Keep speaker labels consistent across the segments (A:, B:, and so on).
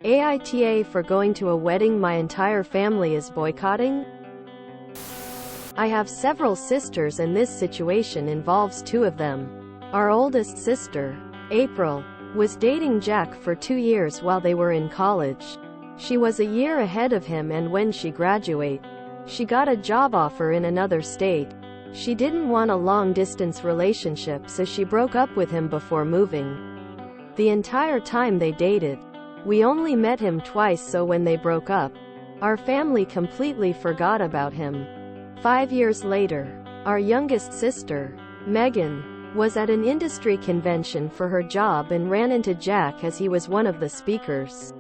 A: AITA for going to a wedding my entire family is boycotting? I have several sisters and this situation involves two of them. Our oldest sister, April, was dating Jack for 2 years while they were in college. She was a year ahead of him, and when she graduated, she got a job offer in another state. She didn't want a long-distance relationship, so she broke up with him before moving. The entire time they dated, we only met him twice, so when they broke up, our family completely forgot about him. 5 years later, our youngest sister, Megan, was at an industry convention for her job and ran into Jack as he was one of the speakers.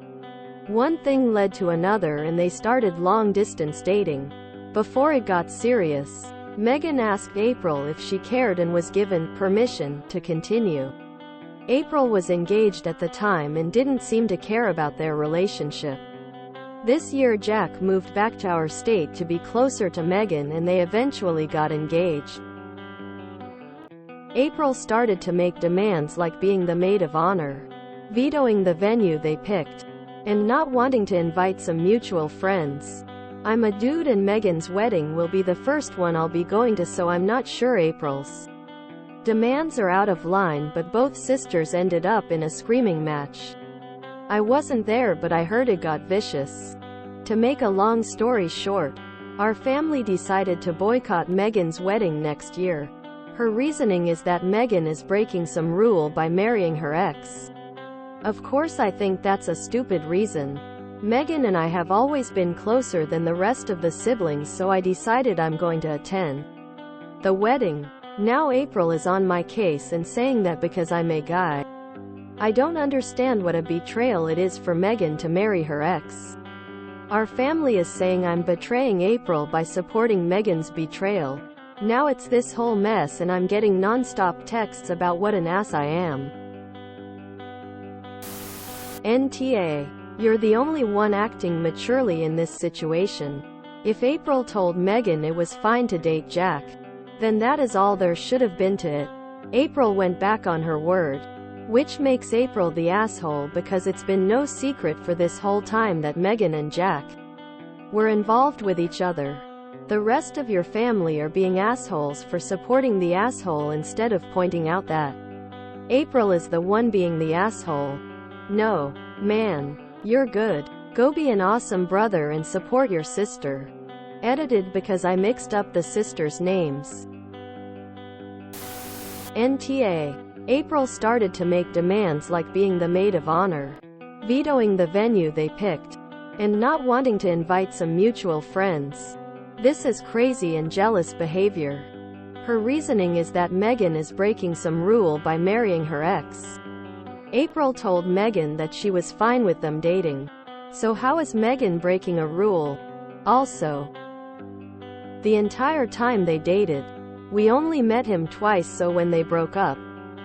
A: One thing led to another and they started long-distance dating. Before it got serious, Megan asked April if she cared and was given permission to continue. April was engaged at the time and didn't seem to care about their relationship. This year Jack moved back to our state to be closer to Megan and they eventually got engaged. April started to make demands like being the maid of honor, vetoing the venue they picked, and not wanting to invite some mutual friends. I'm a dude and Megan's wedding will be the first one I'll be going to, so I'm not sure April's demands are out of line, but both sisters ended up in a screaming match. I wasn't there, but I heard it got vicious. To make a long story short, our family decided to boycott Megan's wedding next year. Her reasoning is that Megan is breaking some rule by marrying her ex. Of course I think that's a stupid reason. Megan and I have always been closer than the rest of the siblings, so I decided I'm going to attend the wedding. Now April is on my case and saying that because I'm a guy. I don't understand what a betrayal it is for Megan to marry her ex. Our family is saying I'm betraying April by supporting Megan's betrayal. Now it's this whole mess and I'm getting non-stop texts about what an ass I am. NTA. You're the only one acting maturely in this situation. If April told Megan it was fine to date Jack, then that is all there should have been to it. April went back on her word, which makes April the asshole because it's been no secret for this whole time that Megan and Jack were involved with each other. The rest of your family are being assholes for supporting the asshole instead of pointing out that April is the one being the asshole. No, man. You're good. Go be an awesome brother and support your sister. Edited because I mixed up the sisters' names. NTA. April started to make demands like being the maid of honor, vetoing the venue they picked, and not wanting to invite some mutual friends. This is crazy and jealous behavior. Her reasoning is that Megan is breaking some rule by marrying her ex. April told Megan that she was fine with them dating. So how is Megan breaking a rule? Also, the entire time they dated, we only met him twice, so when they broke up,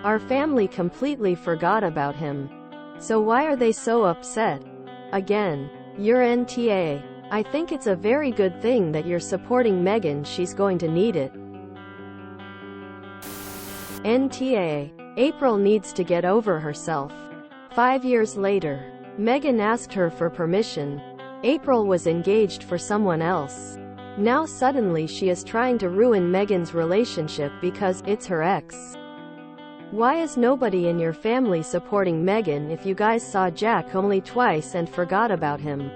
A: our family completely forgot about him. So why are they so upset? Again, you're NTA. I think it's a very good thing that you're supporting Megan, she's going to need it. NTA. April needs to get over herself. 5 years later, Megan asked her for permission. April was engaged for someone else. Now suddenly she is trying to ruin Megan's relationship because it's her ex. Why is nobody in your family supporting Megan if you guys saw Jack only twice and forgot about him?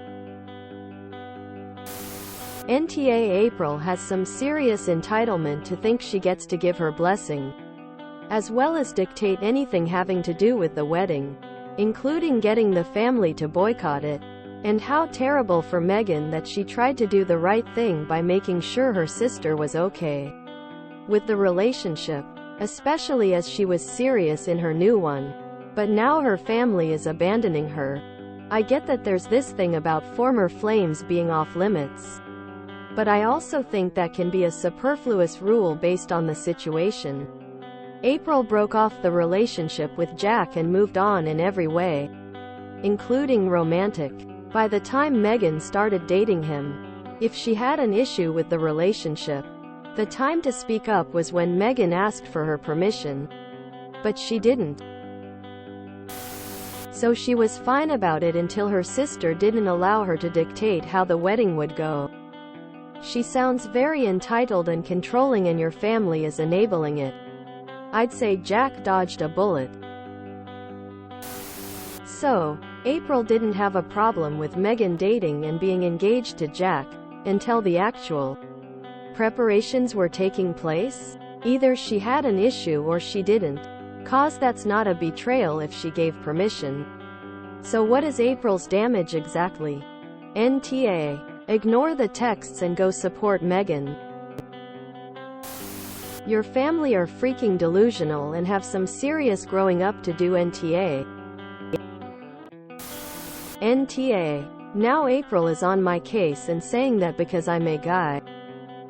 A: NTA. April has some serious entitlement to think she gets to give her blessing, as well as dictate anything having to do with the wedding, including getting the family to boycott it. And how terrible for Megan that she tried to do the right thing by making sure her sister was okay with the relationship, especially as she was serious in her new one. But now her family is abandoning her. I get that there's this thing about former flames being off limits, but I also think that can be a superfluous rule based on the situation. April broke off the relationship with Jack and moved on in every way, including romantic. By the time Megan started dating him, if she had an issue with the relationship, the time to speak up was when Megan asked for her permission. But she didn't. So she was fine about it until her sister didn't allow her to dictate how the wedding would go. She sounds very entitled and controlling, and your family is enabling it. I'd say Jack dodged a bullet. So, April didn't have a problem with Megan dating and being engaged to Jack, until the actual preparations were taking place. Either she had an issue or she didn't. 'Cause that's not a betrayal if she gave permission. So what is April's damage exactly? NTA. Ignore the texts and go support Megan. Your family are freaking delusional and have some serious growing up to do. NTA. NTA. Now April is on my case and saying that because I'm a guy.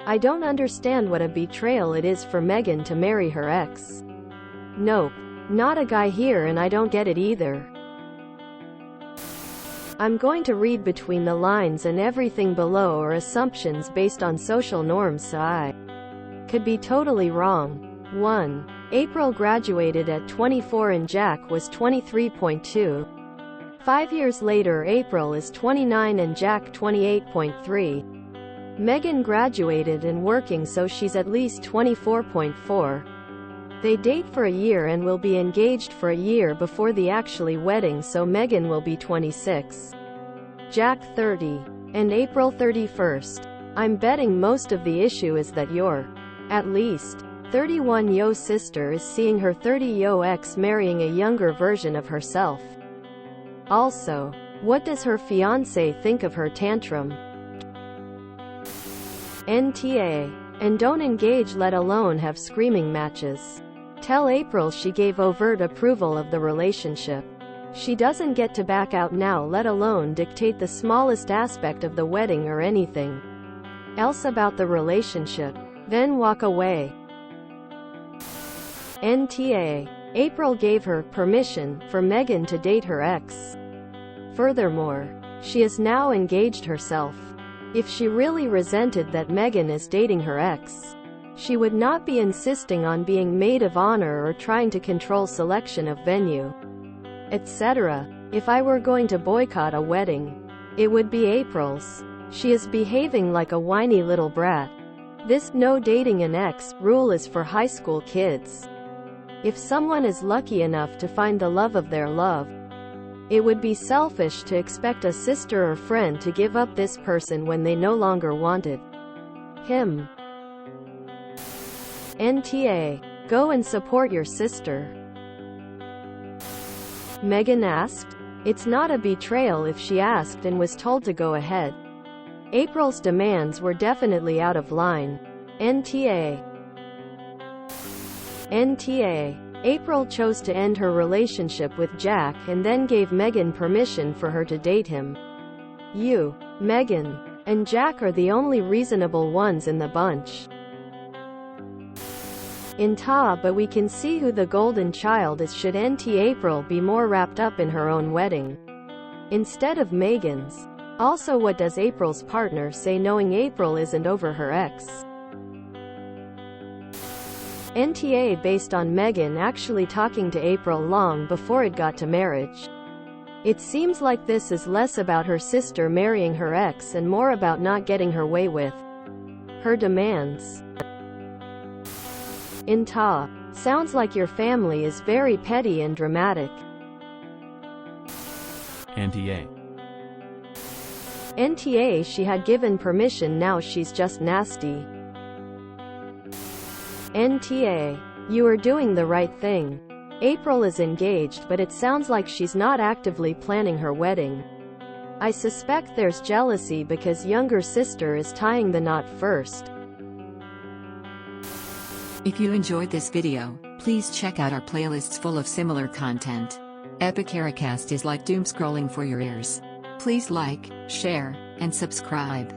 A: I don't understand what a betrayal it is for Megan to marry her ex. Nope. Not a guy here, and I don't get it either. I'm going to read between the lines, and everything below are assumptions based on social norms, so I could be totally wrong. 1. April graduated at 24 and Jack was 23.2. 5 years later, April is 29 and Jack 28.3. Megan graduated and working, so she's at least 24.4. They date for a year and will be engaged for a year before the actually wedding, so Megan will be 26. Jack 30. And April 31st. I'm betting most of the issue is that your, at least, 31-yo sister is seeing her 30-yo ex marrying a younger version of herself. Also, what does her fiancé think of her tantrum? NTA. And don't engage, let alone have screaming matches. Tell April she gave overt approval of the relationship. She doesn't get to back out now, let alone dictate the smallest aspect of the wedding or anything else about the relationship. Then walk away. NTA. April gave her permission for Megan to date her ex. Furthermore, she is now engaged herself. If she really resented that Megan is dating her ex, she would not be insisting on being maid of honor or trying to control selection of venue, etc. If I were going to boycott a wedding, it would be April's. She is behaving like a whiny little brat. This no dating an ex rule is for high school kids. If someone is lucky enough to find the love of their love, it would be selfish to expect a sister or friend to give up this person when they no longer wanted him. NTA. Go and support your sister. Megan asked. It's not a betrayal if she asked and was told to go ahead. April's demands were definitely out of line. NTA. NTA. April chose to end her relationship with Jack and then gave Megan permission for her to date him. You, Megan, and Jack are the only reasonable ones in the bunch. But we can see who the golden child is should April be more wrapped up in her own wedding instead of Megan's. Also, what does April's partner say knowing April isn't over her ex? NTA. Based on Megan actually talking to April long before it got to marriage. It seems like this is less about her sister marrying her ex and more about not getting her way with her demands. Sounds like your family is very petty and dramatic.
B: NTA.
A: NTA. She had given permission, now she's just nasty. NTA. You are doing the right thing. April is engaged, but it sounds like she's not actively planning her wedding. I suspect there's jealousy because younger sister is tying the knot first.
C: If you enjoyed this video, please check out our playlists full of similar content. AmITheAsshole is like doom scrolling for your ears. Please like, share, and subscribe.